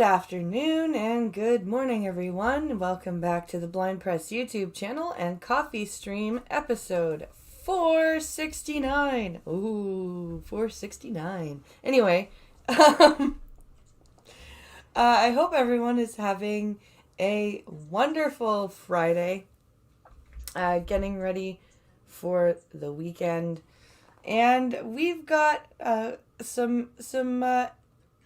Good afternoon and good morning, everyone. Welcome back to the Blind Press YouTube channel and Coffee Stream episode 469. Ooh, 469. Anyway, I hope everyone is having a wonderful Friday, getting ready for the weekend. And we've got some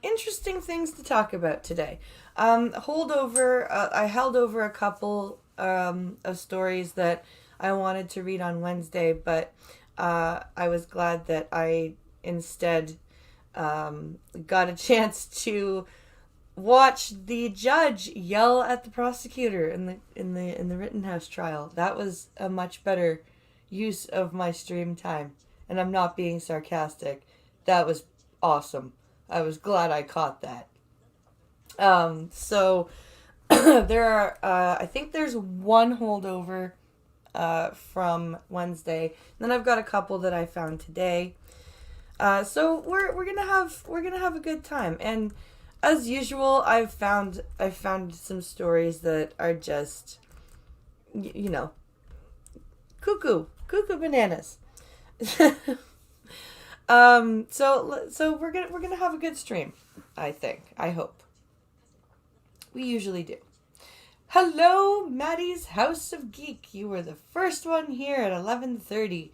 interesting things to talk about today. I held over a couple of stories that I wanted to read on Wednesday, but I was glad that I instead got a chance to watch the judge yell at the prosecutor in the Rittenhouse trial. That was a much better use of my stream time, and I'm not being sarcastic. That was awesome. I was glad I caught that. So there are, I think there's one holdover from Wednesday. And then I've got a couple that I found today. So we're gonna have a good time. And as usual, I've found some stories that are just, cuckoo bananas. So we're gonna have a good stream, I think. I hope. We usually do. Hello, Maddie's House of Geek. You were the first one here at 11:30.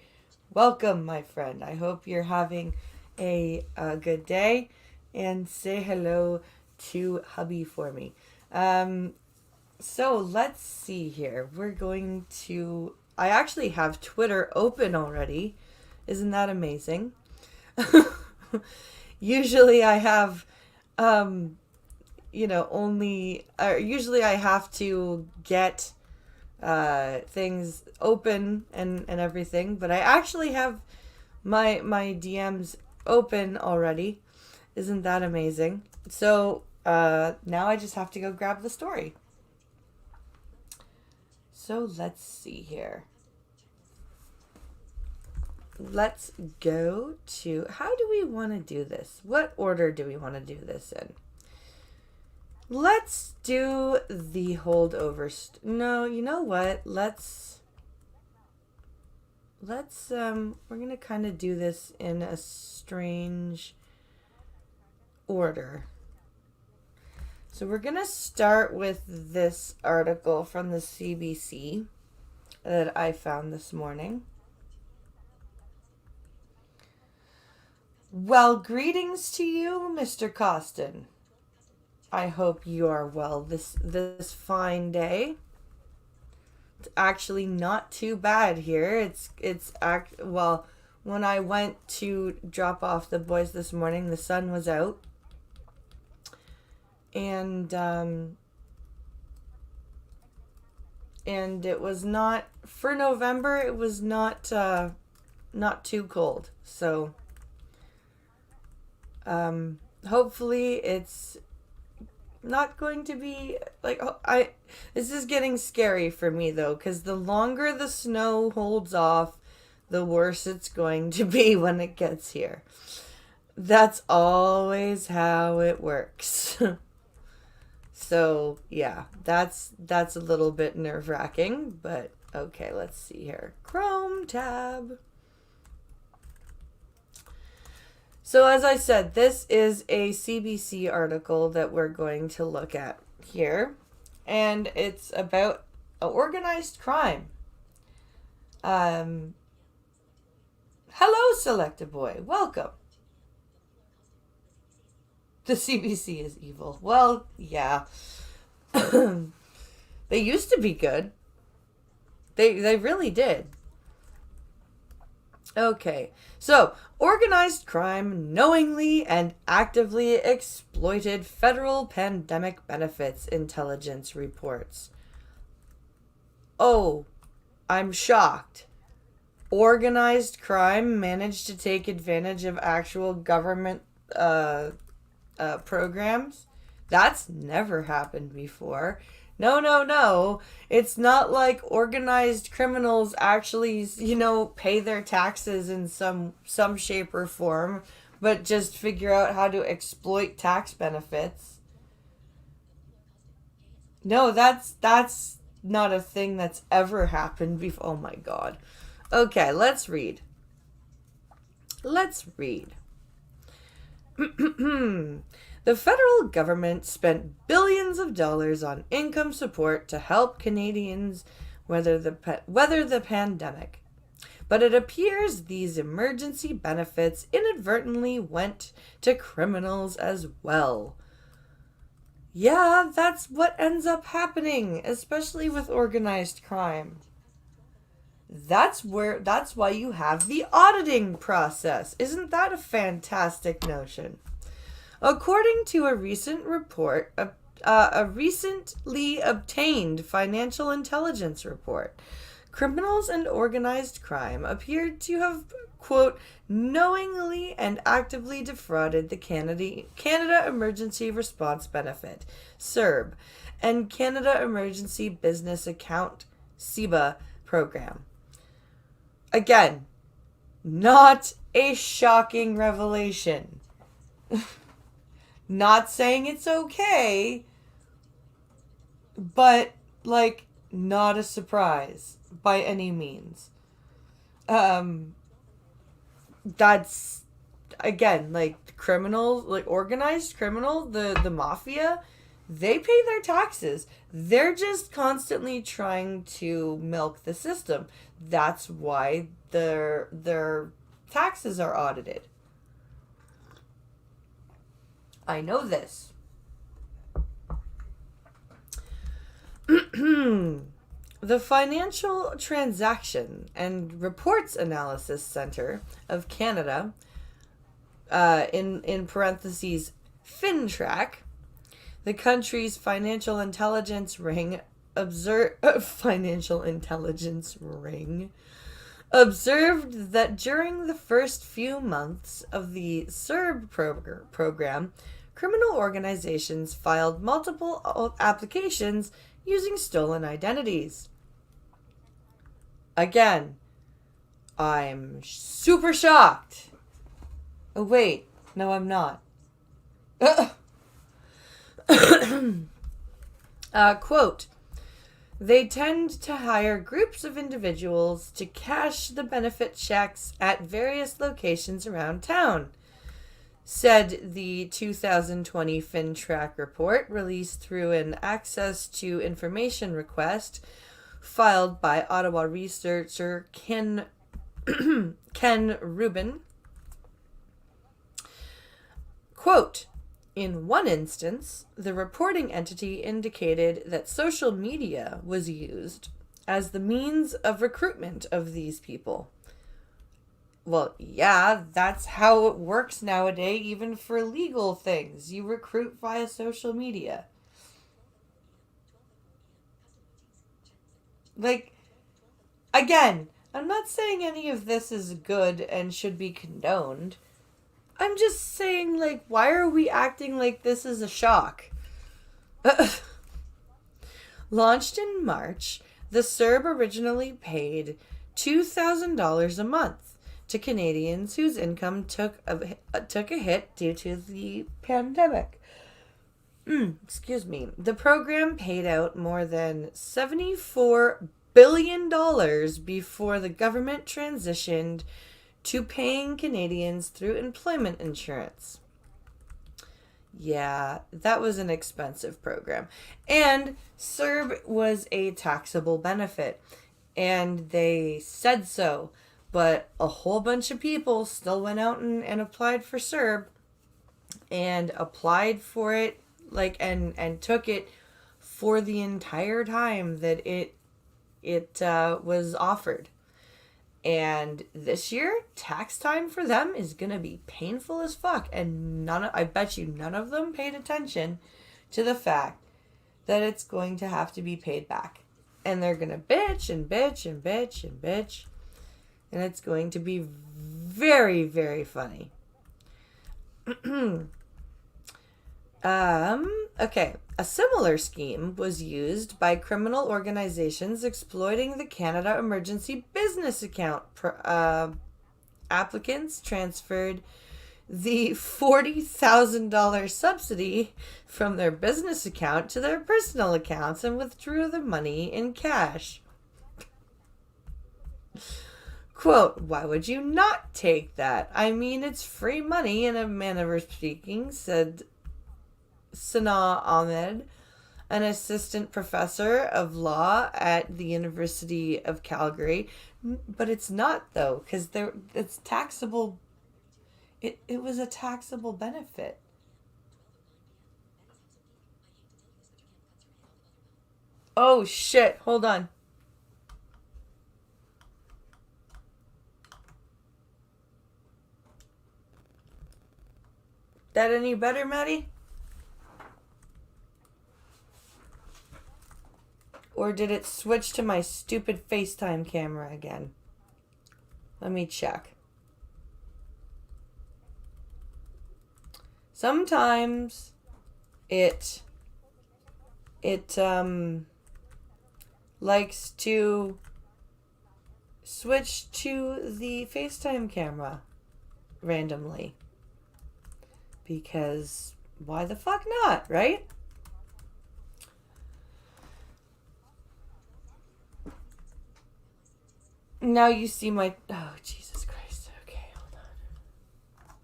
Welcome, my friend. I hope you're having a good day, and say hello to hubby for me. So let's see here. I actually have Twitter open already. Isn't that amazing? Usually I have, usually I have to get things open and everything, but I actually have my DMs open already. Isn't that amazing? So now I just have to go grab the story. So let's see here. Let's go to, how do we want to do this? What order do we want to do this in? Let's do the holdover. No, you know what? We're going to kind of do this in a strange order. So we're going to start with this article from the CBC that I found this morning. Well, greetings to you, Mr. Costin. I hope you are well this fine day. It's actually not too bad here. Well, when I went to drop off the boys this morning, the sun was out. And it was not, for November, it was not too cold. So hopefully it's not going to be like, this is getting scary for me though, because the longer the snow holds off, the worse it's going to be when it gets here. That's always how it works. So yeah, that's a little bit nerve-wracking, but okay, let's see here. Chrome tab. So as I said, this is a CBC article that we're going to look at here, and it's about organized crime. Hello, Selecta Boy. Welcome. The CBC is evil. Well, yeah. They used to be good. They really did. Okay, so organized crime knowingly and actively exploited federal pandemic benefits, intelligence reports. Oh, I'm shocked. Organized crime managed to take advantage of actual government programs? That's never happened before. No. It's not like organized criminals actually, pay their taxes in some shape or form, but just figure out how to exploit tax benefits. No, that's not a thing that's ever happened before. Oh my god. Okay, let's read. Let's read. The federal government spent billions of dollars on income support to help Canadians weather the pandemic. But it appears these emergency benefits inadvertently went to criminals as well. Yeah, that's what ends up happening, especially with organized crime. That's why you have the auditing process. Isn't that a fantastic notion? According to a recent report, a recently obtained financial intelligence report, criminals and organized crime appeared to have, quote, knowingly and actively defrauded the Canada Emergency Response Benefit, CERB, and Canada Emergency Business Account, CEBA, program. Again, not a shocking revelation. Not saying it's okay, but, like, not a surprise by any means. Um, that's, again, like, criminals, like, organized criminal, the mafia, they pay their taxes. They're just constantly trying to milk the system. That's why their taxes are audited. I know this. The Financial Transaction and Reports Analysis Center of Canada, in parentheses, FinTrack, the country's financial intelligence ring, observed that during the first few months of the CERB program, criminal organizations filed multiple applications using stolen identities. Again, I'm super shocked. Oh, wait. No, I'm not. Quote, they tend to hire groups of individuals to cash the benefit checks at various locations around town, said the 2020 FinTrack report released through an access to information request filed by Ottawa researcher Ken Rubin. Quote, in one instance, the reporting entity indicated that social media was used as the means of recruitment of these people. Well, yeah, that's how it works nowadays, even for legal things. You recruit via social media. Like, again, I'm not saying any of this is good and should be condoned. I'm just saying, like, why are we acting like this is a shock? Launched in March, the CERB originally paid $2,000 a month to Canadians whose income took a hit due to the pandemic. Excuse me. The program paid out more than $74 billion before the government transitioned to paying Canadians through employment insurance. Yeah, that was an expensive program. And CERB was a taxable benefit. And they said so. But a whole bunch of people still went out and applied for CERB. And applied for it, like, and took it for the entire time that it was offered. And this year, tax time for them is going to be painful as fuck. And I bet you none of them paid attention to the fact that it's going to have to be paid back. And they're going to bitch and bitch and bitch and bitch. And it's going to be very, very funny. Okay. A similar scheme was used by criminal organizations exploiting the Canada Emergency Business Account. Applicants transferred the $40,000 subsidy from their business account to their personal accounts and withdrew the money in cash. Quote, why would you not take that? I mean, it's free money in a manner of speaking, said Sana Ahmed, an assistant professor of law at the University of Calgary. But it's not, though, because it's taxable. It was a taxable benefit. Oh, shit. Hold on. That any better, Maddie? Or did it switch to my stupid FaceTime camera again? Let me check. Sometimes it likes to switch to the FaceTime camera randomly. Because why the fuck not, right? Now you see my... Oh, Jesus Christ. Okay, hold on.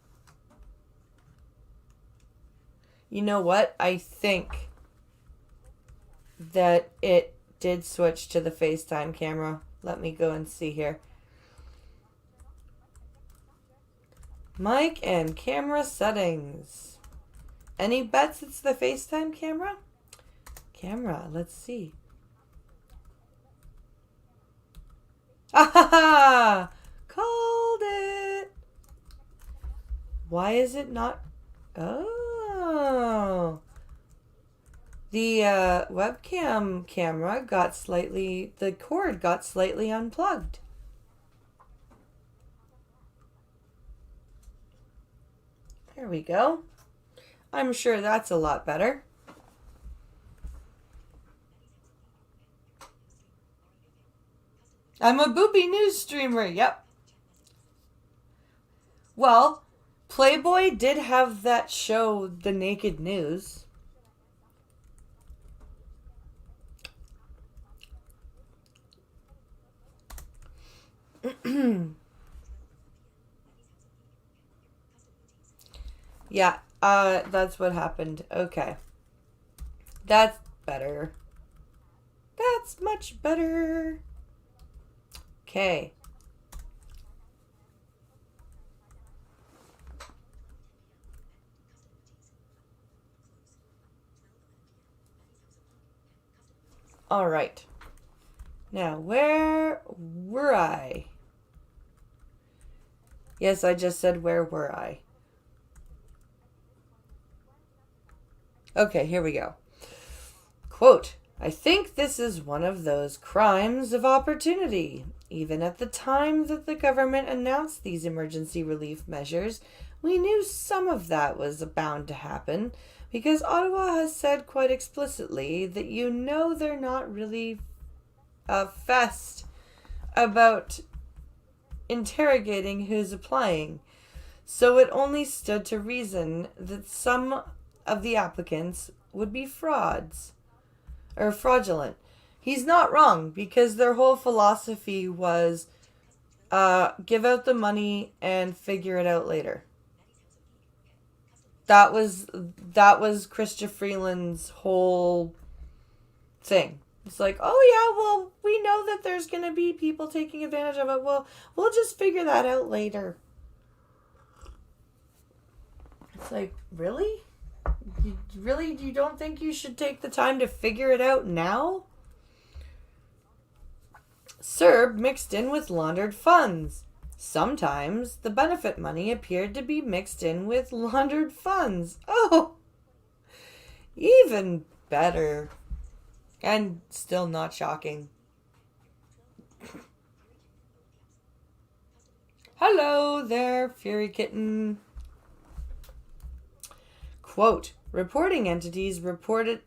You know what? I think that it did switch to the FaceTime camera. Let me go and see here. Mic and camera settings. Any bets it's the FaceTime camera? Camera, let's see. Ah, called it. Why is it not? Oh. The webcam camera got slightly, the cord got slightly unplugged. There we go. I'm sure that's a lot better. I'm a booby news streamer, yep. Well, Playboy did have that show, The Naked News. Yeah, that's what happened. Okay. That's better. That's much better. Okay. All right. Now, where were I? Yes, I just said, where were I? Okay, here we go. Quote, I think this is one of those crimes of opportunity. Even at the time that the government announced these emergency relief measures, we knew some of that was bound to happen, because Ottawa has said quite explicitly that they're not really fussed about interrogating who's applying. So it only stood to reason that some of the applicants would be frauds or fraudulent. He's not wrong, because their whole philosophy was give out the money and figure it out later. That was Chrystia Freeland's whole thing. It's like, oh yeah, well, we know that there's going to be people taking advantage of it. Well, we'll just figure that out later. It's like, really? You don't think you should take the time to figure it out now? CERB mixed in with laundered funds. Sometimes the benefit money appeared to be mixed in with laundered funds. Oh, even better. And still not shocking. Hello there, Fury Kitten. Quote, reporting entities reported...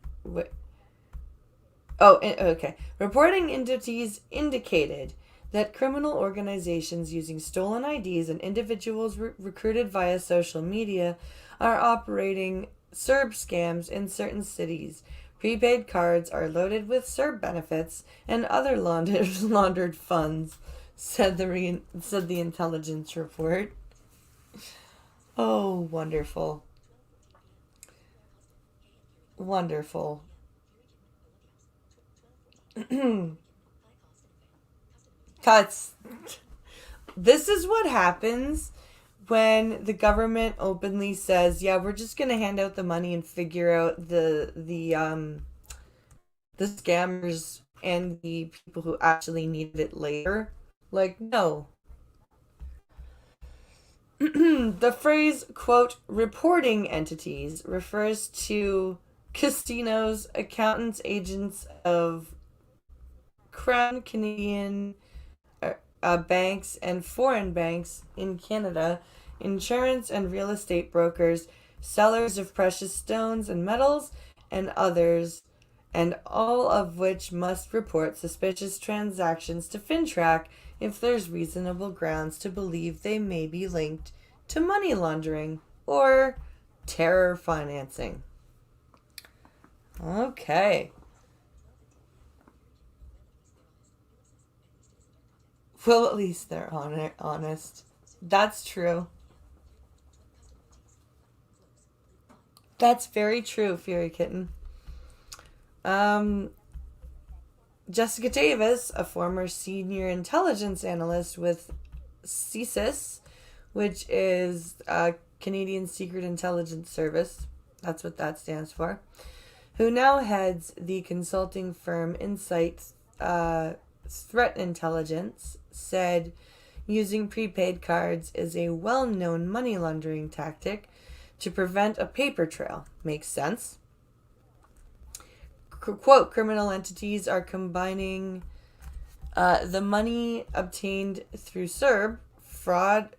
Reporting entities indicated that criminal organizations using stolen IDs and individuals recruited via social media are operating CERB scams in certain cities. Prepaid cards are loaded with CERB benefits and other laundered funds, said the intelligence report. Oh, wonderful. Wonderful. That's This is what happens when the government openly says, "Yeah, we're just gonna hand out the money and figure out the scammers and the people who actually needed it later." Like, no. The phrase, quote, reporting entities refers to casinos, accountants, agents of Crown Canadian banks and foreign banks in Canada, insurance and real estate brokers, sellers of precious stones and metals, and others, and all of which must report suspicious transactions to FINTRAC if there's reasonable grounds to believe they may be linked to money laundering or terror financing. Okay. Well, at least they're honest. That's true. That's very true, Fury Kitten. Um, Jessica Davis, a former senior intelligence analyst with CSIS, which is Canadian Secret Intelligence Service, that's what that stands for, who now heads the consulting firm Insight Threat Intelligence, said using prepaid cards is a well known money laundering tactic to prevent a paper trail. Makes sense. Quote, criminal entities are combining the money obtained through CERB fraud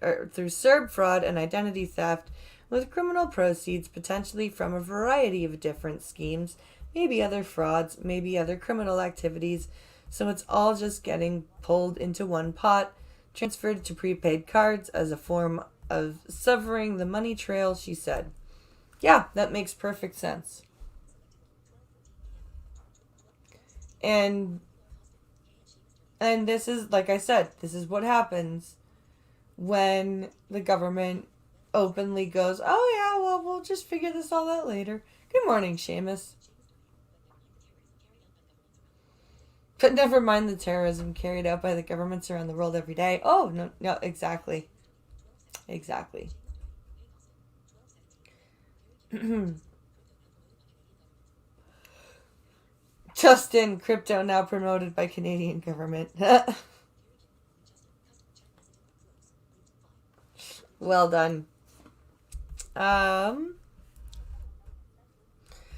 and identity theft with criminal proceeds potentially from a variety of different schemes, maybe other frauds, maybe other criminal activities. So it's all just getting pulled into one pot, transferred to prepaid cards as a form of severing the money trail, she said. Yeah, that makes perfect sense. And this is, like I said, this is what happens when the government openly goes, "Oh yeah, well, we'll just figure this all out later." Good morning, Seamus. But never mind the terrorism carried out by the governments around the world every day. Oh, no, no, exactly. Exactly. Justin, crypto now promoted by Canadian government. Well done. Um,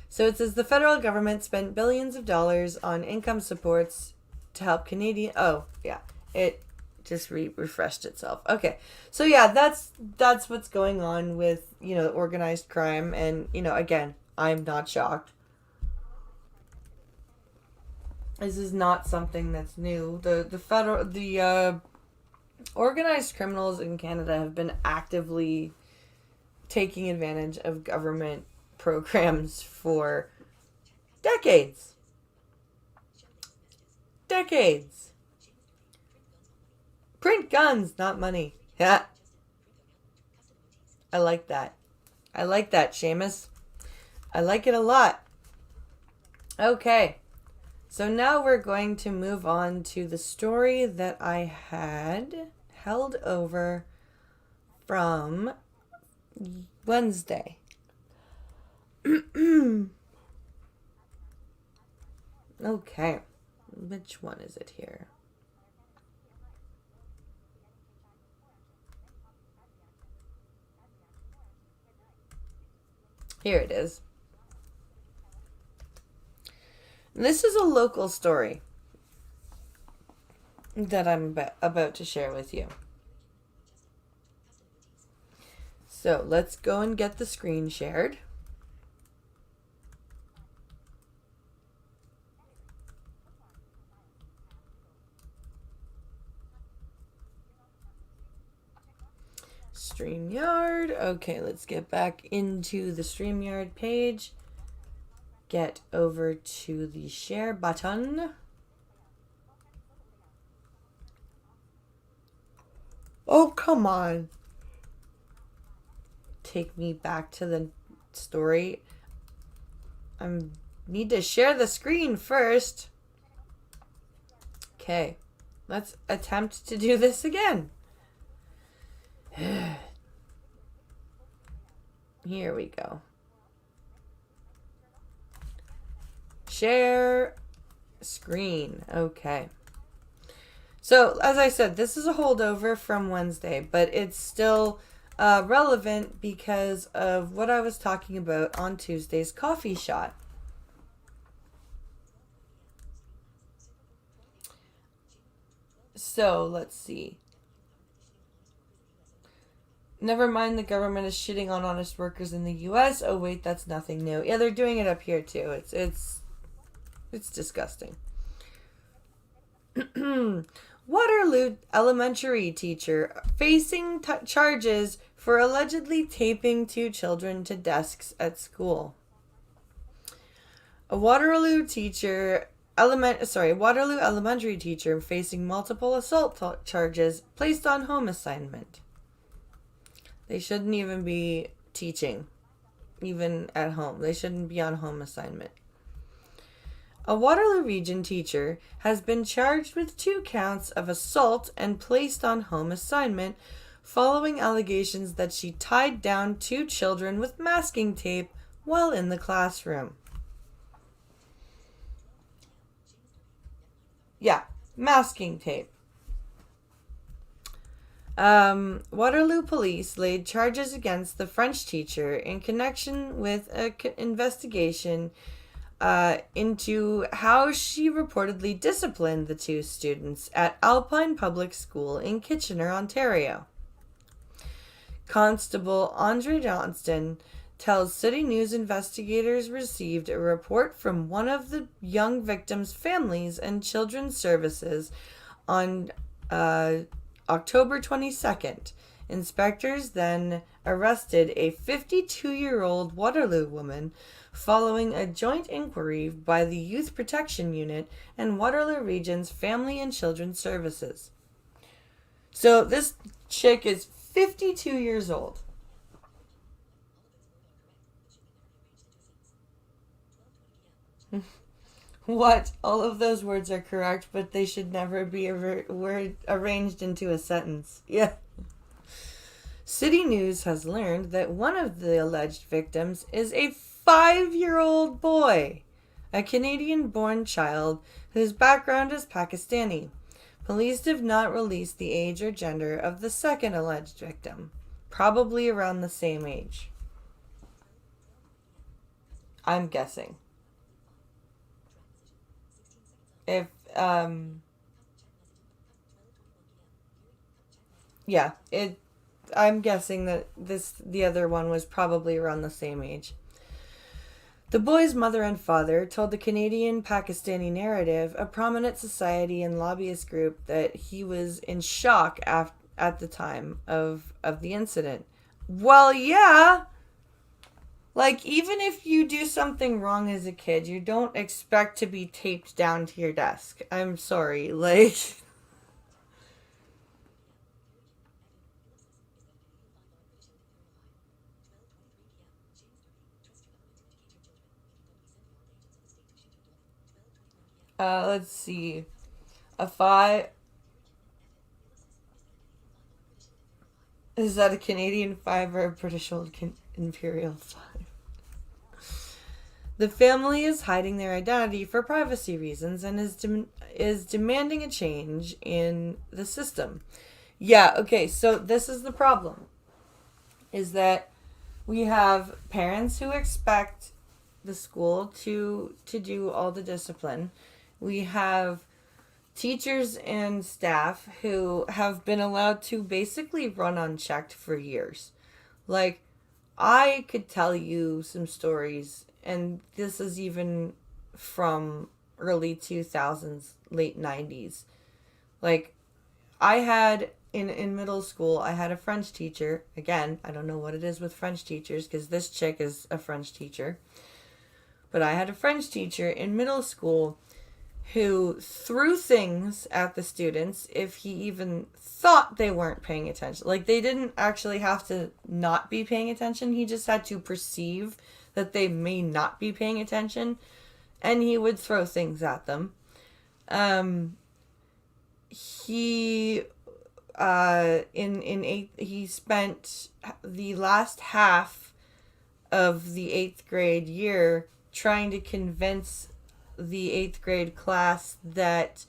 so it says the federal government spent billions of dollars on income supports to help Canadian. Oh, yeah. It just refreshed itself. Okay. So yeah, that's what's going on with, organized crime, and, again, I'm not shocked. This is not something that's new. The organized criminals in Canada have been actively taking advantage of government programs for decades. Decades. Print guns, not money. Yeah. I like that. I like that, Seamus. I like it a lot. Okay. So now we're going to move on to the story that I had held over from Wednesday. Okay. Which one is it here? Here it is. This is a local story that I'm about to share with you. So let's go and get the screen shared. StreamYard. Okay, let's get back into the StreamYard page. Get over to the share button. Oh, come on. Take me back to the story. I need to share the screen first. Okay, let's attempt to do this again. Here we go. Share screen. Okay. So, as I said, this is a holdover from Wednesday, but it's still relevant because of what I was talking about on Tuesday's coffee shot. So, let's see. Never mind, the government is shitting on honest workers in the U.S. Oh wait, that's nothing new. Yeah, they're doing it up here too. It's disgusting. Waterloo elementary teacher facing charges for allegedly taping two children to desks at school. A Waterloo elementary teacher facing multiple assault charges placed on home assignment. They shouldn't even be teaching, even at home. They shouldn't be on home assignment. A Waterloo Region teacher has been charged with 2 counts of assault and placed on home assignment following allegations that she tied down 2 children with masking tape while in the classroom. Yeah, masking tape. Waterloo police laid charges against the French teacher in connection with an investigation into how she reportedly disciplined the 2 students at Alpine Public School in Kitchener, Ontario. Constable Andre Johnston tells City News investigators received a report from one of the young victims' families and children's services on October 22nd. Inspectors then arrested a 52-year-old Waterloo woman following a joint inquiry by the Youth Protection Unit and Waterloo Region's Family and Children's Services. So this chick is 52 years old. What? All of those words are correct, but they should never be arranged into a sentence. Yeah. City News has learned that one of the alleged victims is a 5-year-old boy, a Canadian-born child whose background is Pakistani. Police have not released the age or gender of the second alleged victim, probably around the same age. I'm guessing. If yeah, I'm guessing that the other one was probably around the same age. The boy's mother and father told the Canadian Pakistani Narrative, a prominent society and lobbyist group, that he was in shock at the time of the incident. Well, yeah. Like, even if you do something wrong as a kid, you don't expect to be taped down to your desk. I'm sorry. Like, let's see. A 5. Is that a Canadian 5 or a British Old Imperial 5? The family is hiding their identity for privacy reasons and is demanding a change in the system. Yeah, okay, so this is the problem. Is that we have parents who expect the school to do all the discipline. We have teachers and staff who have been allowed to basically run unchecked for years. Like, I could tell you some stories, and this is even from early 2000s, late 90s. Like, I had in middle school, I had a French teacher. Again, I don't know what it is with French teachers because this chick is a French teacher. But I had a French teacher in middle school who threw things at the students if he even thought they weren't paying attention. Like, they didn't actually have to not be paying attention. He just had to perceive that they may not be paying attention, and he would throw things at them. He in eighth, he spent the last half of the 8th grade year trying to convince the 8th grade class that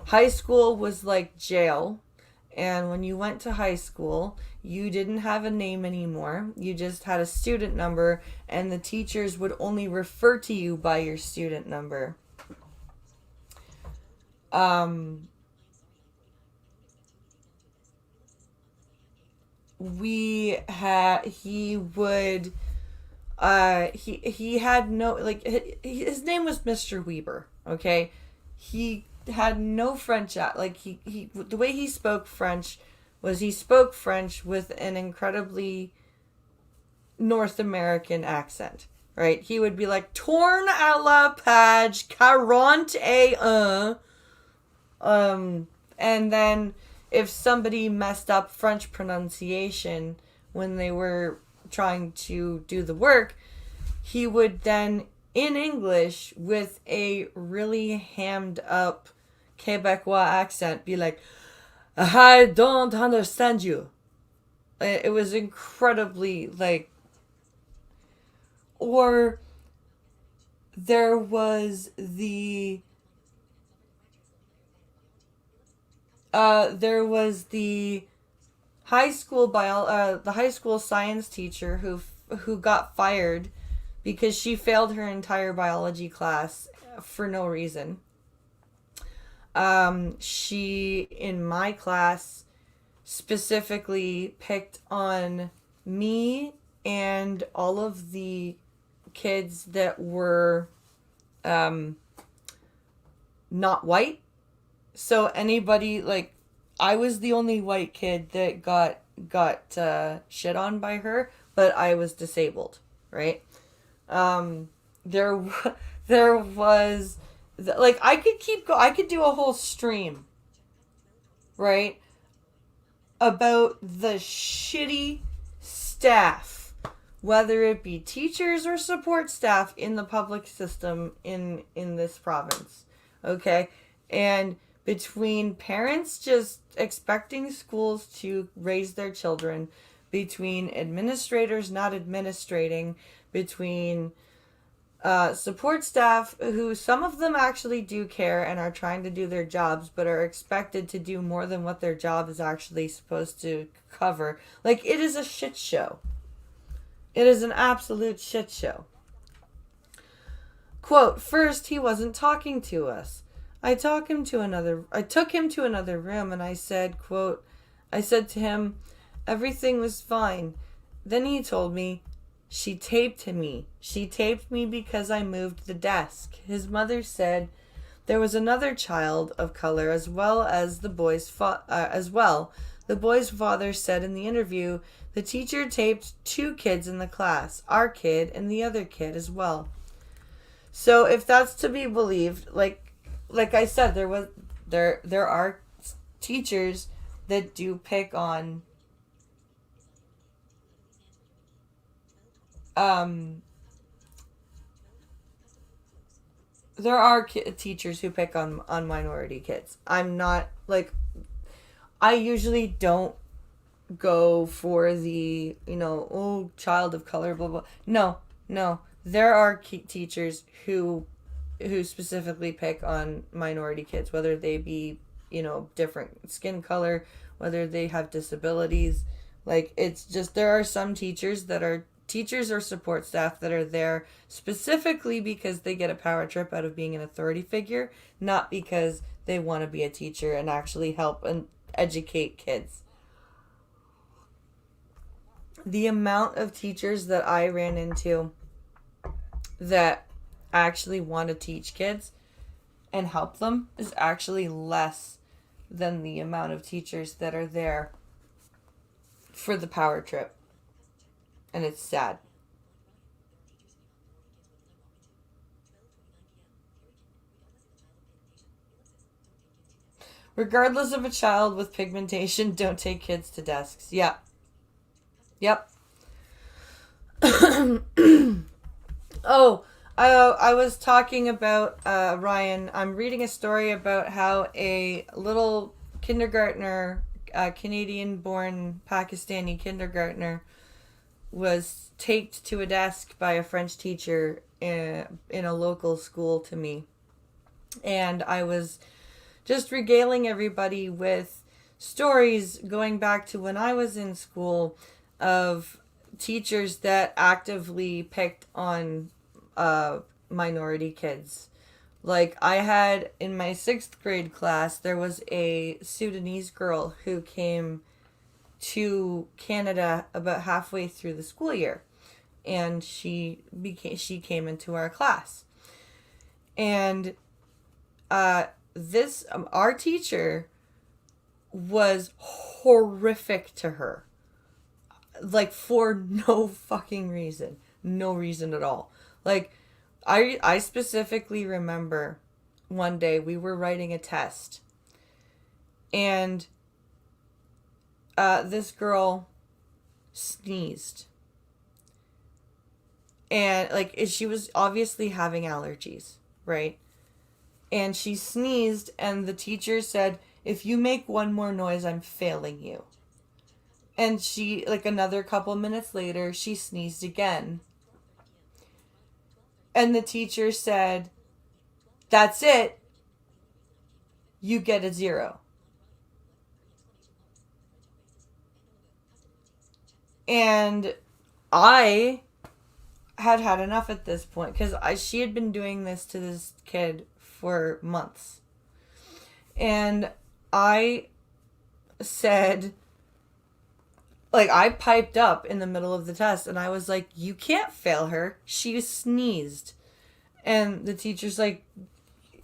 high school was like jail, and when you went to high school you didn't have a name anymore, you just had a student number, and the teachers would only refer to you by your student number. He would he had no, like, his name was Mr. Weber, okay? He had no French, like, he the way he spoke French was he spoke French with an incredibly North American accent, right? He would be like, tourne à la page 41. And then if somebody messed up French pronunciation when they were trying to do the work, he would then, in English, with a really hammed up Quebecois accent, be like, I don't understand you. It was incredibly, like, or there was the high school the high school science teacher who got fired because she failed her entire biology class for no reason. She, in my class, specifically picked on me and all of the kids that were not white. So anybody, like, I was the only white kid that got shit on by her, but I was disabled, right? There was, like, I could do a whole stream, right, about the shitty staff, whether it be teachers or support staff in the public system in this province, okay? And between parents just expecting schools to raise their children, between administrators not administrating, between support staff who, some of them actually do care and are trying to do their jobs, but are expected to do more than what their job is actually supposed to cover. Like, it is a shit show. It is an absolute shit show. Quote, first, he wasn't talking to us. I took him to another room, and I said, quote, I said to him, everything was fine. Then he told me, she taped me. She taped me because I moved the desk. His mother said there was another child of color as well as the boy's The boy's father said in the interview, the teacher taped 2 kids in the class, our kid and the other kid as well. So if that's to be believed, like I said, there are teachers that do pick on there are teachers who pick on minority kids. I'm not, like, I usually don't go for the, child of color, blah, blah. No. There are teachers who specifically pick on minority kids, whether they be, different skin color, whether they have disabilities. Like, it's just, there are some teachers that are teachers or support staff that are there specifically because they get a power trip out of being an authority figure, not because they want to be a teacher and actually help and educate kids. The amount of teachers that I ran into that actually want to teach kids and help them is actually less than the amount of teachers that are there for the power trip. And it's sad. Regardless of a child with pigmentation, don't take kids to desks. Yeah. Yep. Oh, I was talking about Ryan. I'm reading a story about how a little kindergartner, Canadian-born Pakistani kindergartner, was taped to a desk by a French teacher in a local school to me. And I was just regaling everybody with stories going back to when I was in school of teachers that actively picked on minority kids. Like, I had in my 6th grade class, there was a Sudanese girl who came to Canada about halfway through the school year, and she came into our class. And our teacher was horrific to her, like, for no fucking reason, no reason at all. Like, I specifically remember one day we were writing a test, and this girl sneezed, and like she was obviously having allergies, right? And she sneezed, and the teacher said, "If you make one more noise, I'm failing you." And she, like, another couple minutes later, she sneezed again. And the teacher said, "That's it. You get a 0. And I had enough at this point, because she had been doing this to this kid for months. And I said, like, I piped up in the middle of the test, and I was like, "You can't fail her. She sneezed." And the teacher's like,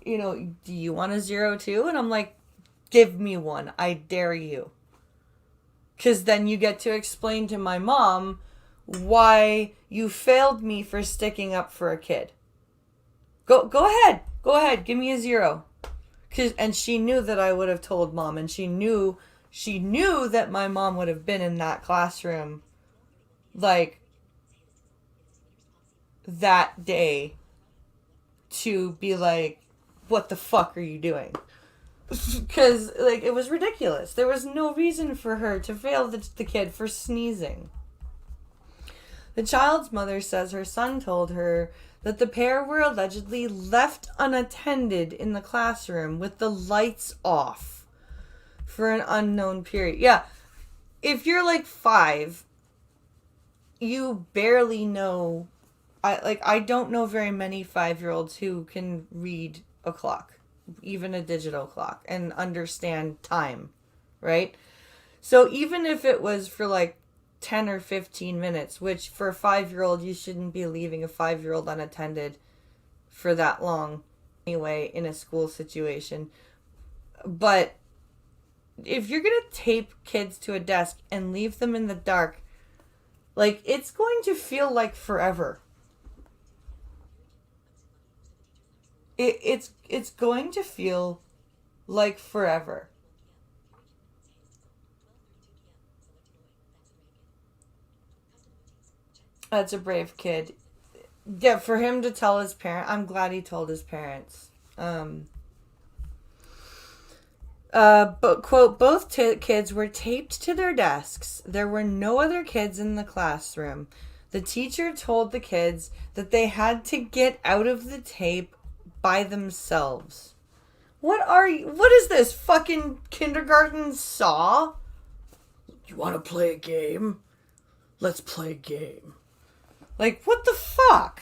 "Do you want a 0 too?" And I'm like, "Give me one. I dare you." Because then you get to explain to my mom why you failed me for sticking up for a kid. Go ahead. Give me a 0. And she knew that I would have told mom, and she knew that my mom would have been in that classroom, like, that day to be like, "What the fuck are you doing?" Because, like, it was ridiculous. There was no reason for her to fail the kid for sneezing. The child's mother says her son told her that the pair were allegedly left unattended in the classroom with the lights off for an unknown period. Yeah, if you're like 5, you barely know. I don't know very many 5-year-olds who can read a clock, even a digital clock, and understand time, right? So even if it was for like 10 or 15 minutes, which for a 5-year-old, you shouldn't be leaving a 5-year-old unattended for that long anyway in a school situation. But if you're going to tape kids to a desk and leave them in the dark, like, it's going to feel like forever. It's going to feel like forever. That's a brave kid. Yeah, for him to tell his parent, I'm glad he told his parents. But, quote, both kids were taped to their desks. There were no other kids in the classroom. The teacher told the kids that they had to get out of the tape by themselves. What is this, fucking kindergarten Saw? You want to play a game? Let's play a game. Like, what the fuck?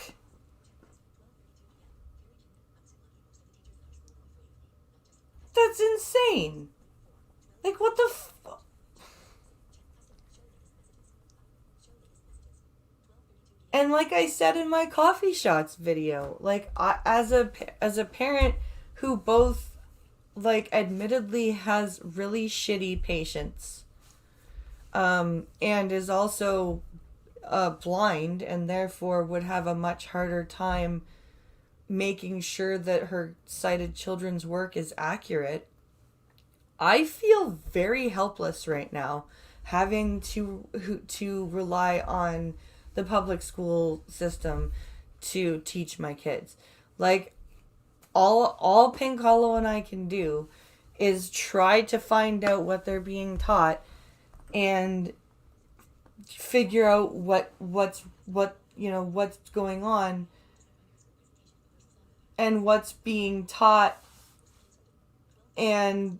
That's insane. Like, what the fuck? And like I said in my coffee shots video, like, as a parent who both like, admittedly has really shitty patience, and is also blind, and therefore would have a much harder time making sure that her sighted children's work is accurate. I feel very helpless right now, having to rely on the public school system to teach my kids. Like, all Pink Hollow and I can do is try to find out what they're being taught and figure out what's going on and what's being taught, and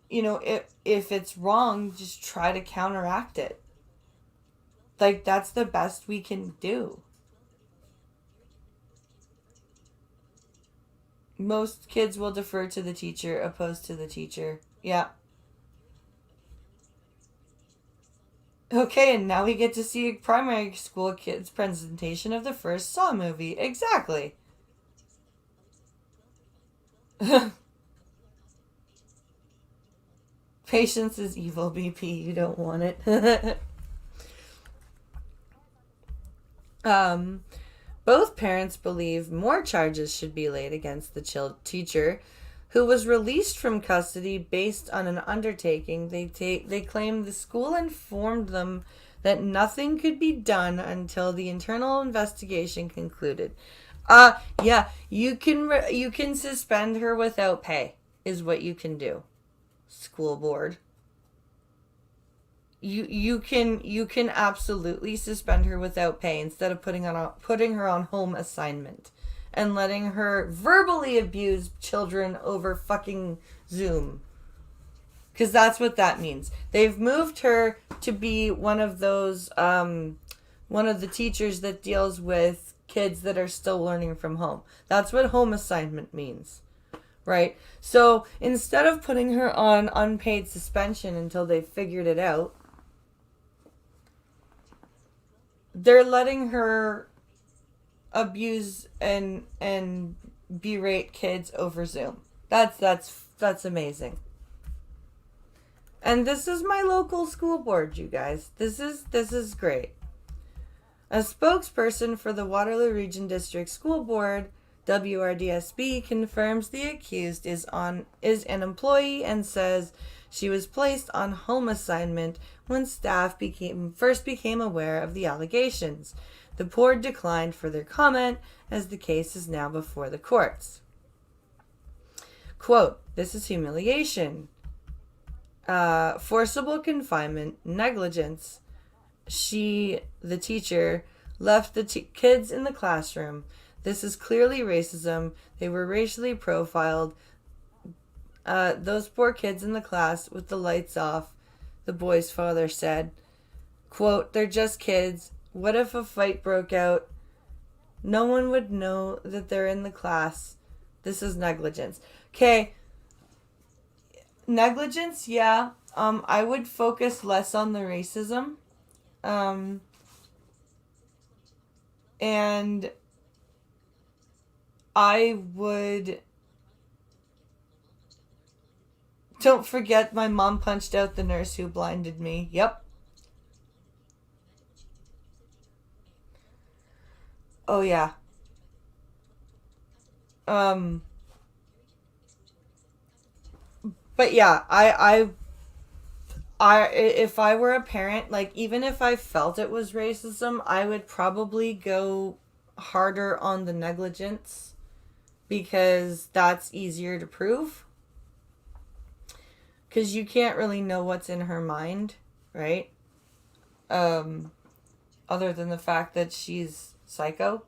if it's wrong, just try to counteract it. Like, that's the best we can do. Most kids will defer to the teacher opposed to the teacher. Yeah. Okay, and now we get to see a primary school kids presentation of the first Saw movie. Exactly. Patience is evil, BP. You don't want it. um, Both parents believe more charges should be laid against the teacher, who was released from custody based on an undertaking. They claim the school informed them that nothing could be done until the internal investigation concluded. Yeah, you can suspend her without pay is what you can do. School board. You can absolutely suspend her without pay instead of putting her on home assignment and letting her verbally abuse children over fucking Zoom. Because that's what that means. They've moved her to be one of those one of the teachers that deals with kids that are still learning from home. That's what home assignment means. Right? So instead of putting her on unpaid suspension until they've figured it out, they're letting her abuse and berate kids over Zoom. That's amazing. And this is my local school board, you guys. This is great. A spokesperson for the Waterloo Region District School Board, WRDSB, confirms the accused is an employee and says she was placed on home assignment when staff first became aware of the allegations. The board declined further comment as the case is now before the courts. Quote, "This is humiliation, forcible confinement, negligence. The teacher, left the kids in the classroom. This is clearly racism. They were racially profiled. Those poor kids in the class with the lights off," the boy's father said. Quote, "They're just kids. What if a fight broke out? No one would know that they're in the class. This is negligence." Okay. Negligence, yeah. I would focus less on the racism. And I would... Don't forget my mom punched out the nurse who blinded me. Yep. Oh, yeah. But yeah, if I were a parent, like, even if I felt it was racism, I would probably go harder on the negligence because that's easier to prove. Because you can't really know what's in her mind, right? Other than the fact that she's psycho.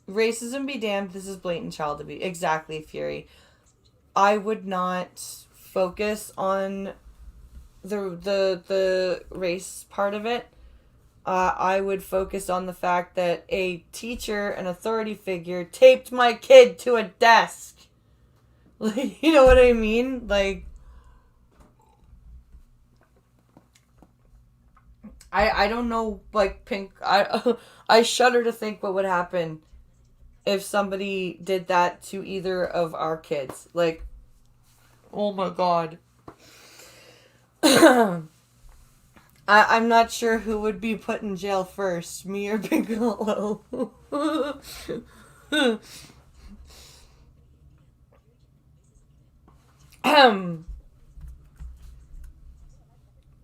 Racism be damned, this is blatant child abuse. Exactly, Fury. I would not focus on the race part of it. I would focus on the fact that a teacher, an authority figure, taped my kid to a desk. Like, you know what I mean? Like, I don't know, like, Pink, I shudder to think what would happen if somebody did that to either of our kids. Like, oh my God. I'm not sure who would be put in jail first, me or Bigelow.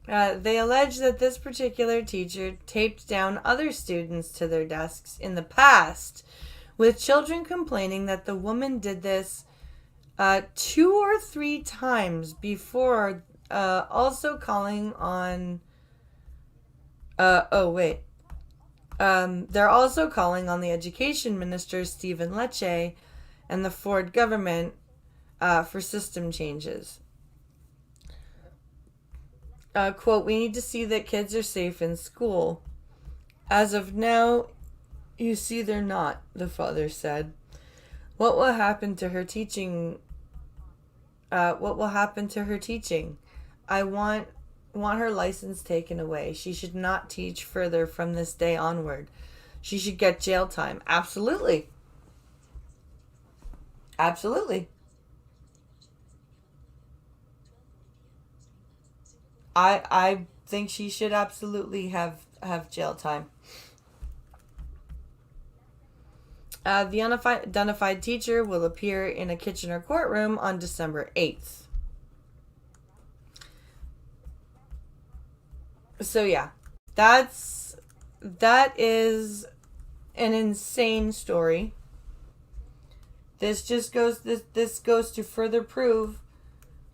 They allege that this particular teacher taped down other students to their desks in the past, with children complaining that the woman did this 2 or 3 times before, also calling on. They're also calling on the education minister, Stephen Lecce, and the Ford government for system changes. Quote, "We need to see that kids are safe in school. As of now, you see they're not," the father said. What will happen to her teaching? What will happen to her teaching? I want her license taken away. She should not teach further from this day onward. She should get jail time. Absolutely. Absolutely. I think she should absolutely have jail time. The identified teacher will appear in a Kitchener courtroom on December 8th. So yeah, that is an insane story. This goes to further prove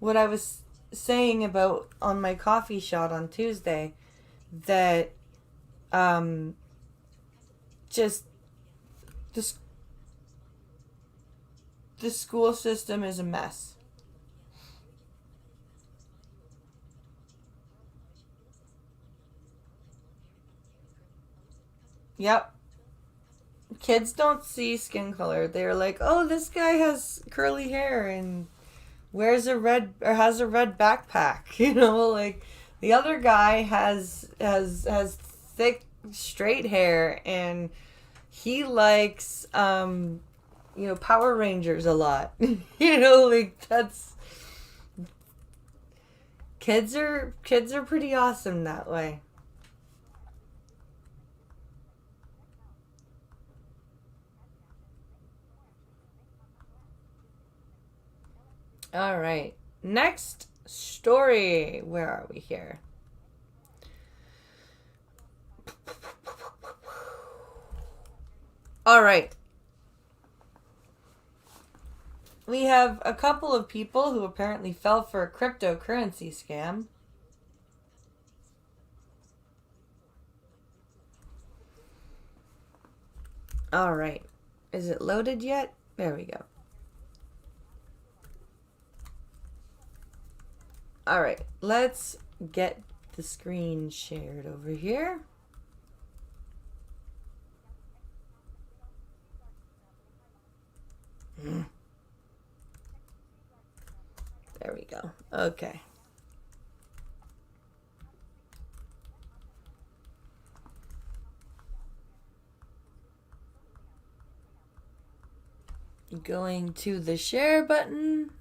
what I was saying about on my coffee shot on Tuesday, that just the school system is a mess. Yep. Kids don't see skin color. They're like, "Oh, this guy has curly hair and wears a red or has a red backpack." Like the other guy has thick straight hair and he likes Power Rangers a lot. Like that's kids are pretty awesome that way. All right. Next story. Where are we here? All right. We have a couple of people who apparently fell for a cryptocurrency scam. All right. Is it loaded yet? There we go. All right. Let's get the screen shared over here. There we go. Okay. Going to the share button.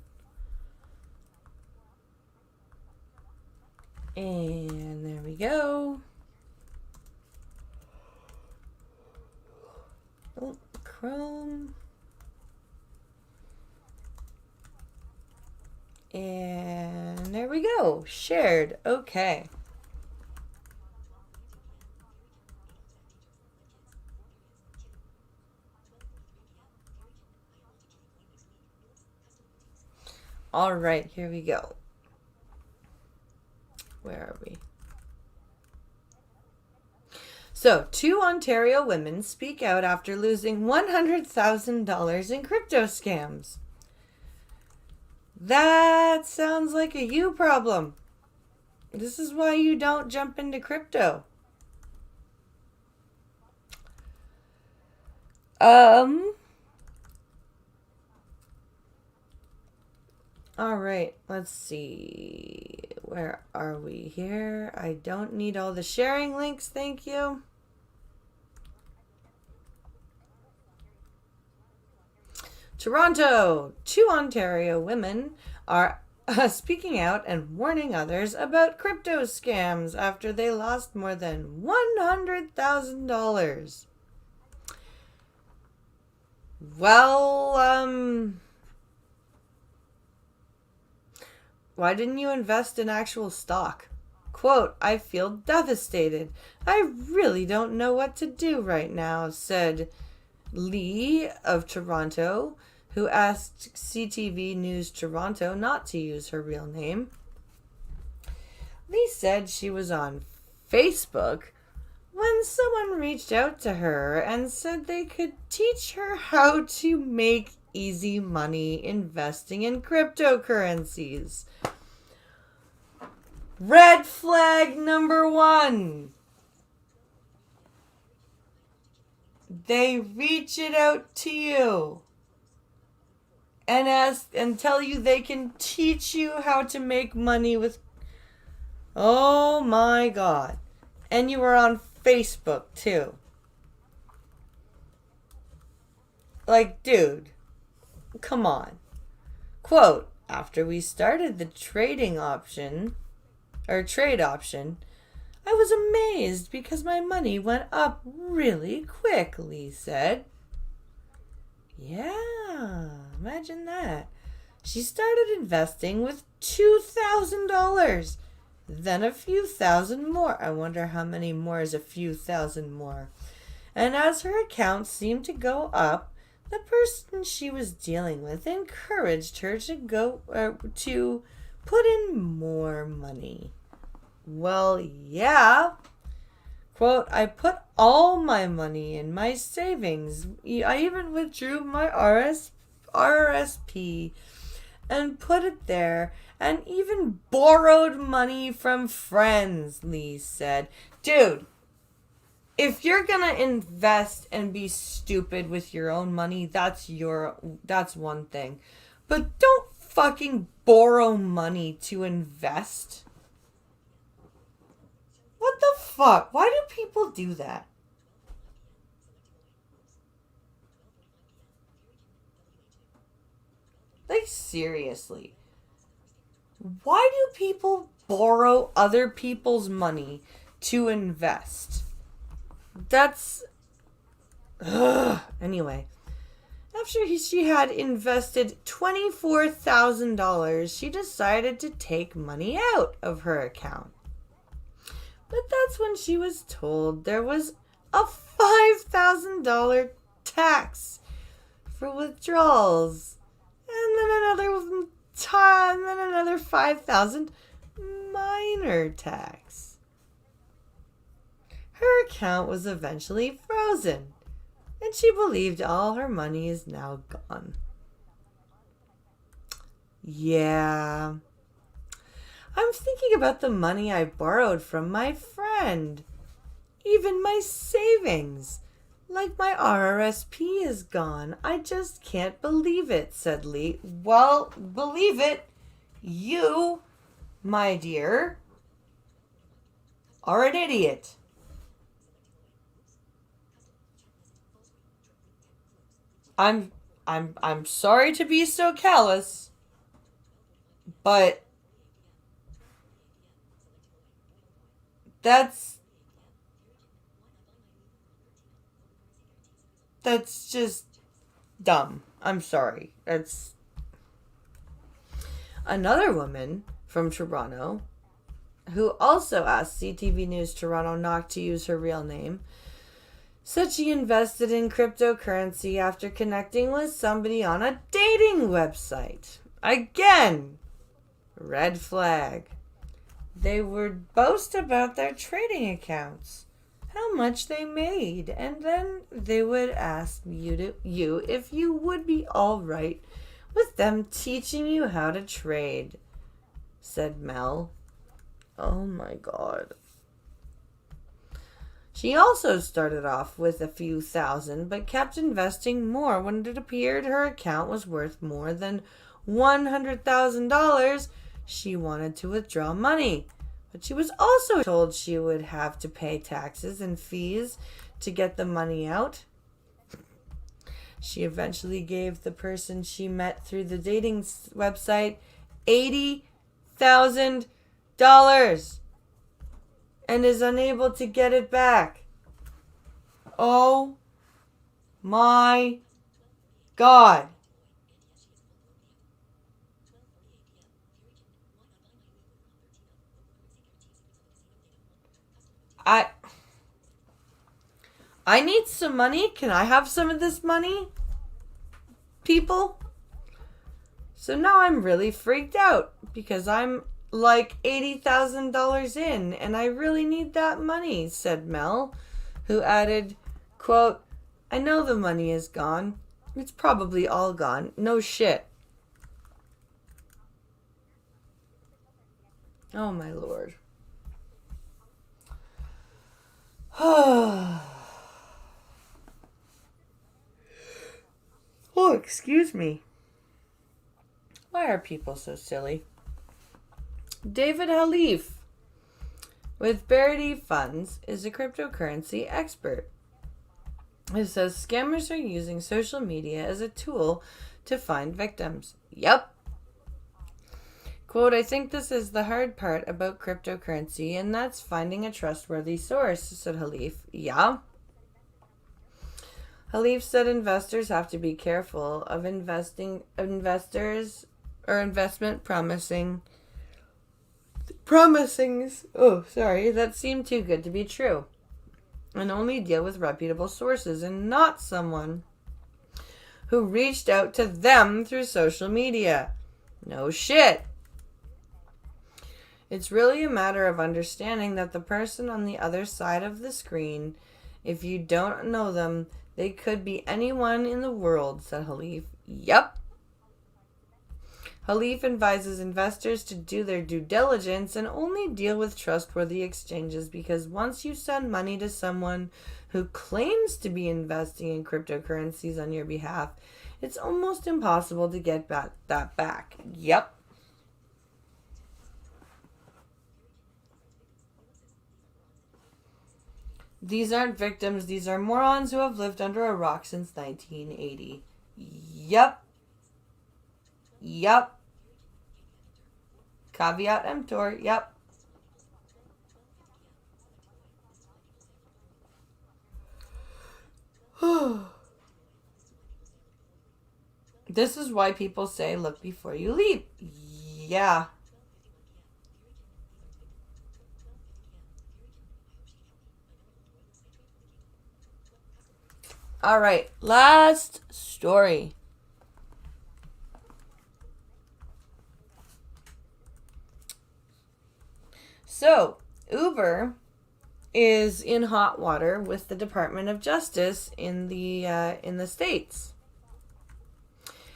And there we go. Oh, Chrome. And there we go. Shared. Okay. All right, here we go. Where are we? So, 2 Ontario women speak out after losing $100,000 in crypto scams. That sounds like a you problem. This is why you don't jump into crypto. All right, let's see. Where are we here? I don't need all the sharing links, thank you. Toronto. Two Ontario women are speaking out and warning others about crypto scams after they lost more than $100,000. Well, why didn't you invest in actual stock? Quote, I feel devastated. I really don't know what to do right now, said Lee of Toronto, who asked CTV News Toronto not to use her real name. Lee said she was on Facebook when someone reached out to her and said they could teach her how to make easy money investing in cryptocurrencies. Red flag number 1. They reach it out to you and ask and tell you they can teach you how to make money with. Oh my God. And you were on Facebook too. Like, dude, come on. Quote, after we started the trade option, I was amazed because my money went up really quick, Lee said. Yeah, imagine that. She started investing with $2,000, then a few thousand more. I wonder how many more is a few thousand more. And as her account seemed to go up, the person she was dealing with encouraged her to put in more money. Well, yeah. Quote, I put all my money in my savings. I even withdrew my RRSP and put it there, and even borrowed money from friends, Lee said. Dude, if you're gonna invest and be stupid with your own money, that's one thing. But don't fucking borrow money to invest. What the fuck? Why do people do that? Like, seriously. Why do people borrow other people's money to invest? That's... Ugh. Anyway. After she had invested $24,000, she decided to take money out of her account. But that's when she was told there was a $5,000 tax for withdrawals. And then another $5,000 minor tax. Her account was eventually frozen, and she believed all her money is now gone. Yeah. I'm thinking about the money I borrowed from my friend. Even my savings. Like my RRSP is gone. I just can't believe it, said Lee. Well, believe it. You, my dear, are an idiot. I'm sorry to be so callous, but that's just dumb. I'm sorry. That's another woman from Toronto who also asked CTV News Toronto not to use her real name, said she invested in cryptocurrency after connecting with somebody on a dating website. Again, red flag. They would boast about their trading accounts, how much they made, and then they would ask you if you would be all right with them teaching you how to trade, said Mel. Oh my God. She also started off with a few thousand, but kept investing more when it appeared her account was worth more than $100,000. She wanted to withdraw money, but she was also told she would have to pay taxes and fees to get the money out. She eventually gave the person she met through the dating website $80,000 and is unable to get it back. Oh my God. I need some money. Can I have some of this money? People? So now I'm really freaked out because I'm like $80,000 in and I really need that money, said Mel, who added, quote, I know the money is gone. It's probably all gone. No shit. Oh my Lord. Oh, excuse me. Why are people so silly? David Halif with Verity Funds is a cryptocurrency expert. He says scammers are using social media as a tool to find victims. Yep. Quote, I think this is the hard part about cryptocurrency, and that's finding a trustworthy source, said Halif. Yeah. Halif said investors have to be careful of investment promisings. Oh, sorry, that seem too good to be true. And only deal with reputable sources and not someone who reached out to them through social media. No shit. It's really a matter of understanding that the person on the other side of the screen, if you don't know them, they could be anyone in the world, said Halif. Yep. Halif advises investors to do their due diligence and only deal with trustworthy exchanges because once you send money to someone who claims to be investing in cryptocurrencies on your behalf, it's almost impossible to get that back. Yep. These aren't victims, these are morons who have lived under a rock since 1980. Yep. Yep. Caveat emptor. Yep. This is why people say look before you leap. Yeah. All right, last story. So, Uber is in hot water with the Department of Justice in the States.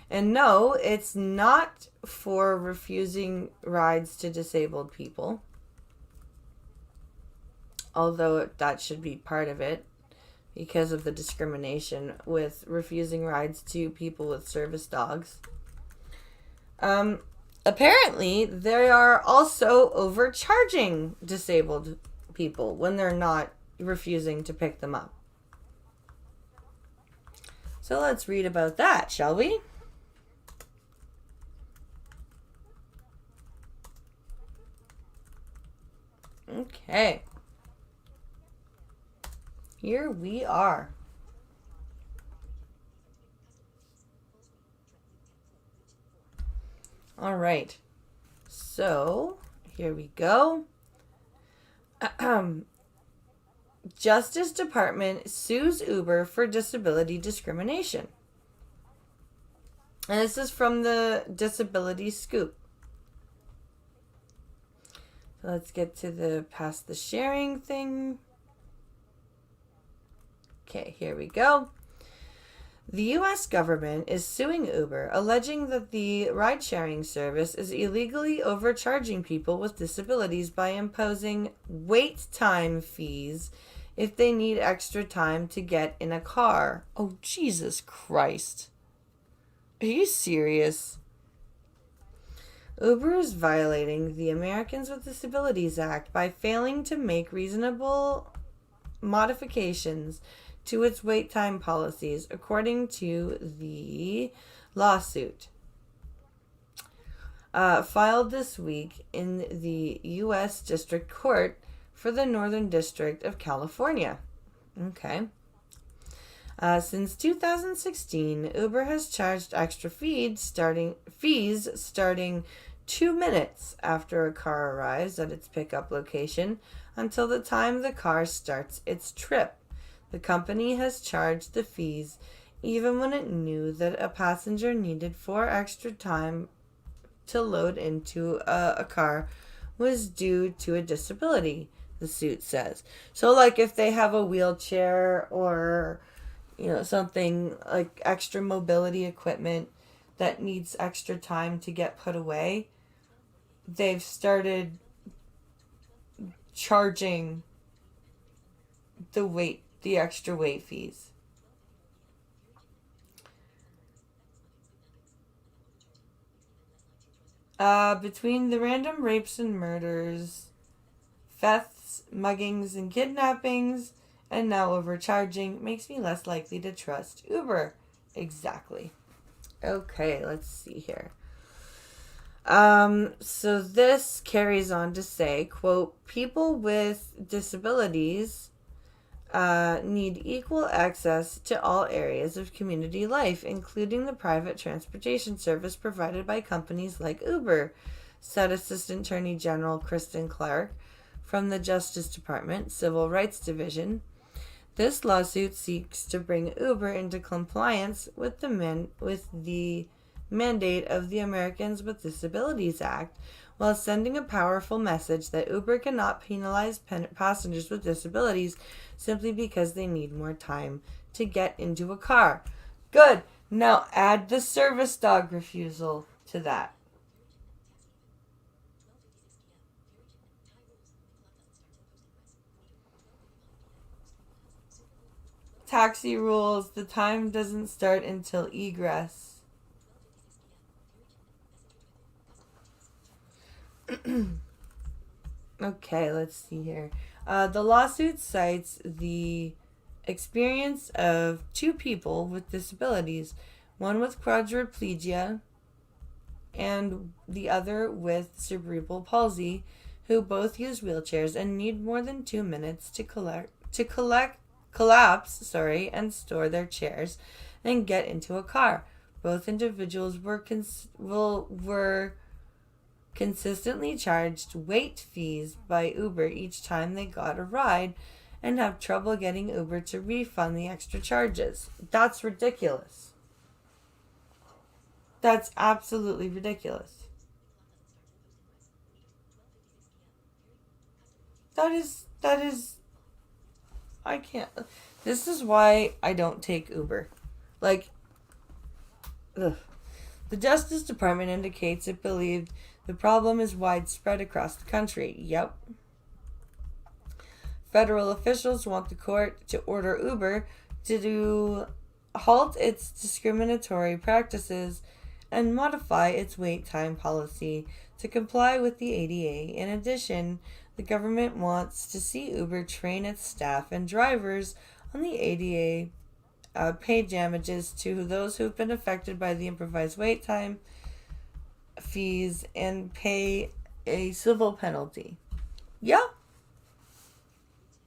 And no, it's not for refusing rides to disabled people. Although that should be part of it because of the discrimination with refusing rides to people with service dogs. Apparently, they are also overcharging disabled people when they're not refusing to pick them up. So let's read about that, shall we? Okay. Here we are. All right. So, here we go. Justice Department sues Uber for disability discrimination. And this is from the Disability Scoop. So let's get to the past the sharing thing. Okay, here we go. The U.S. government is suing Uber, alleging that the ride-sharing service is illegally overcharging people with disabilities by imposing wait time fees if they need extra time to get in a car. Oh, Jesus Christ. Are you serious? Uber is violating the Americans with Disabilities Act by failing to make reasonable modifications to its wait time policies, according to the lawsuit filed this week in the U.S. District Court for the Northern District of California. Okay. Since 2016, Uber has charged extra fees starting 2 minutes after a car arrives at its pickup location until the time the car starts its trip. The company has charged the fees even when it knew that a passenger needed 4 extra time to load into a car was due to a disability, the suit says. So like if they have a wheelchair or something like extra mobility equipment that needs extra time to get put away, they've started charging the extra weight fees. Between the random rapes and murders, thefts, muggings, and kidnappings, and now overcharging, makes me less likely to trust Uber. Exactly. Okay, let's see here. So this carries on to say, quote, people with disabilities need equal access to all areas of community life, including the private transportation service provided by companies like Uber, said Assistant Attorney General Kristen Clark from the Justice Department Civil Rights Division. This lawsuit seeks to bring Uber into compliance with the mandate of the Americans with Disabilities Act, while sending a powerful message that Uber cannot penalize passengers with disabilities simply because they need more time to get into a car. Good. Now add the service dog refusal to that. Taxi rules, the time doesn't start until egress. Okay, let's see here. The lawsuit cites the experience of 2 people with disabilities, one with quadriplegia and the other with cerebral palsy, who both use wheelchairs and need more than 2 minutes to collapse, and store their chairs and get into a car. Both individuals were consistently charged wait fees by Uber each time they got a ride and have trouble getting Uber to refund the extra charges. That's ridiculous. That's absolutely ridiculous. That is, I can't. This is why I don't take Uber. Like, ugh. The Justice Department indicates it believed the problem is widespread across the country. Yep. Federal officials want the court to order Uber to halt its discriminatory practices and modify its wait time policy to comply with the ADA. In addition, the government wants to see Uber train its staff and drivers on the ADA, pay damages to those who've been affected by the improvised wait time fees, and pay a civil penalty. Yeah,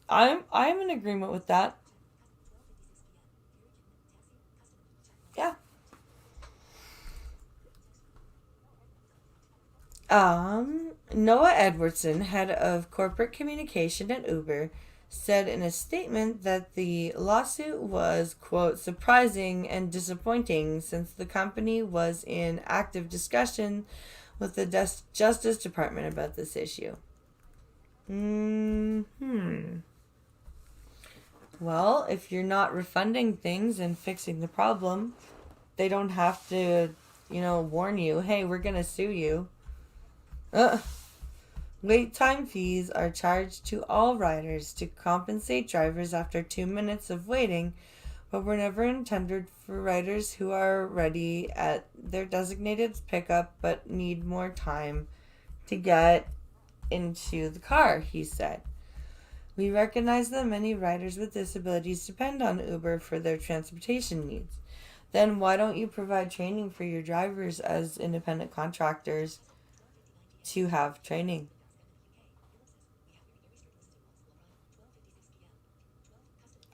I'm in agreement with that. Yeah. Noah Edwardson, head of corporate communication at Uber, said in a statement that the lawsuit was, quote, surprising and disappointing since the company was in active discussion with the Justice Department about this issue. Well, if you're not refunding things and fixing the problem, they don't have to, warn you, hey, we're going to sue you. Wait time fees are charged to all riders to compensate drivers after 2 minutes of waiting, but were never intended for riders who are ready at their designated pickup but need more time to get into the car, he said. We recognize that many riders with disabilities depend on Uber for their transportation needs. Then why don't you provide training for your drivers as independent contractors to have training?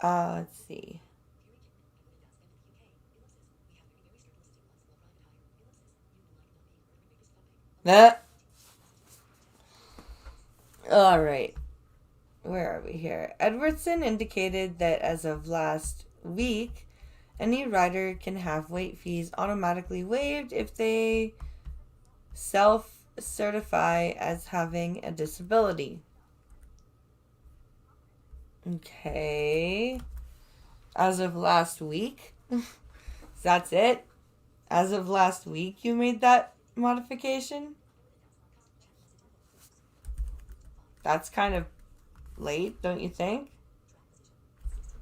Let's see. That. All right. Where are we here? Edwardson indicated that as of last week, any rider can have late fees automatically waived if they self certify as having a disability. Okay. As of last week? That's it? As of last week, you made that modification? That's kind of late, don't you think?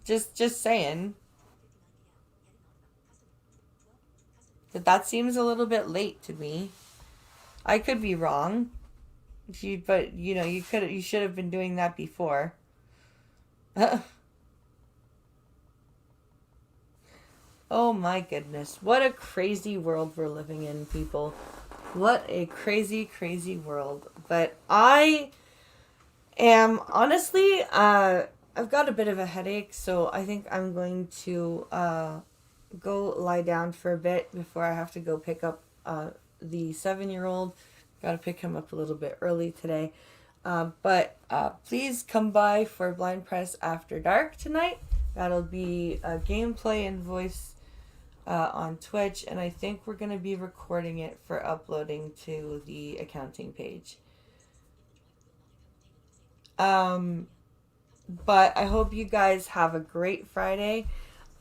Just saying that seems a little bit late to me. I could be wrong. But you should have been doing that before. Oh my goodness. What a crazy world we're living in, people. What a crazy, crazy world. But I am honestly, I've got a bit of a headache, so I think I'm going to go lie down for a bit before I have to go pick up the 7-year old. Got to pick him up a little bit early today. But please come by for Blind Press After Dark tonight. That'll be gameplay and voice on Twitch, and I think we're going to be recording it for uploading to the accounting page. But I hope you guys have a great Friday,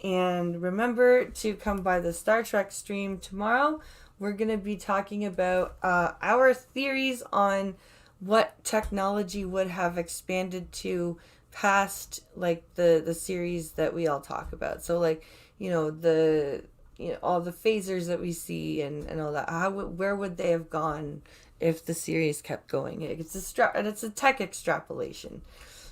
and remember to come by the Star Trek stream tomorrow. We're going to be talking about our theories on what technology would have expanded to past like the series that we all talk about. So like, all the phasers that we see and all that. Where would they have gone if the series kept going? It's a tech extrapolation.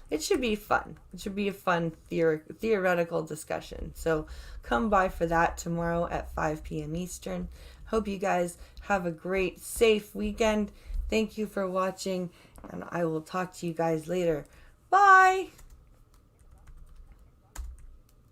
It should be fun. It should be a fun theoretical discussion. So come by for that tomorrow at 5 p.m. Eastern. Hope you guys have a great, safe weekend. Thank you for watching, and I will talk to you guys later. Bye!